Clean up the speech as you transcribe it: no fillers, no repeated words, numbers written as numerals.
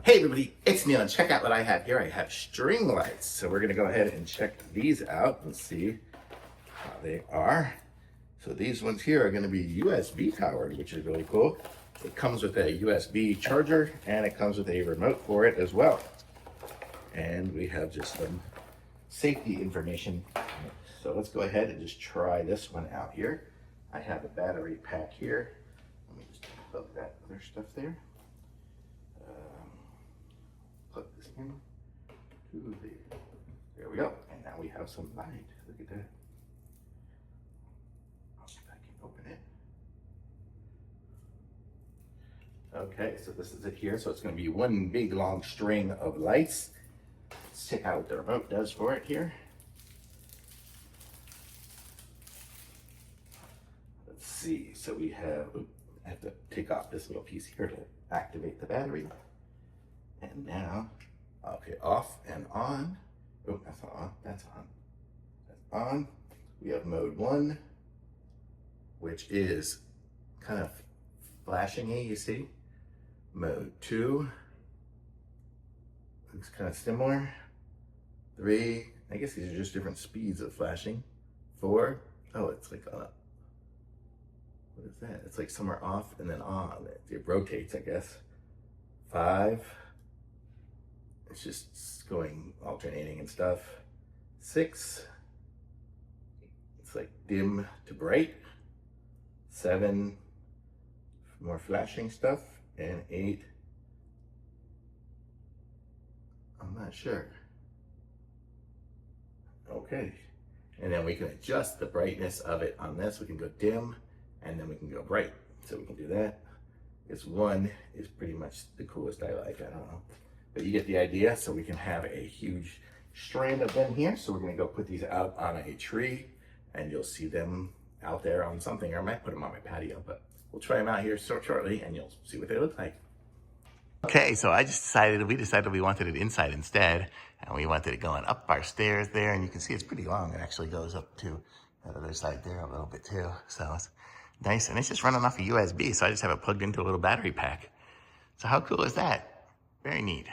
Hey everybody, it's Neil, and check out what I have here. I have string lights. So we're gonna go ahead and check these out and see how they are. So these ones here are gonna be USB powered, which is really cool. It comes with a USB charger and it comes with a remote for it as well. And we have just some safety information. So let's go ahead and just try this one out here. I have a battery pack here. Let me just plug that other stuff there. Plug this in to there we go. And now we have some light. Look at that. I'll see if I can open it. Okay, so this is it here. So it's going to be one big long string of lights. Let's check out what the remote does for it here. Let's see. So we have, I have to take off this little piece here to activate the battery. And now, okay, off and on. Oh, that's not on. That's on. That's on. We have mode 1, which is kind of flashing-y, you see. Mode 2 looks kind of similar. 3, I guess these are just different speeds of flashing. 4, oh, it's like on a, what is that? It's like somewhere off and then on. It rotates, I guess. 5. It's just going alternating and stuff. 6, it's like dim to bright. 7, more flashing stuff. And 8, I'm not sure. Okay, and then we can adjust the brightness of it on this. We can go dim and then we can go bright. So we can do that. This 1 is pretty much the coolest I like, I don't know. But you get the idea. So we can have a huge strand of them here. So we're gonna go put these out on a tree and you'll see them out there on something, or I might put them on my patio, but we'll try them out here shortly and you'll see what they look like. Okay, so we decided we wanted it inside instead, and we wanted it going up our stairs there, and you can see it's pretty long. It actually goes up to that other side there a little bit too. So it's nice, and it's just running off a USB, so I just have it plugged into a little battery pack. So how cool is that? Very neat.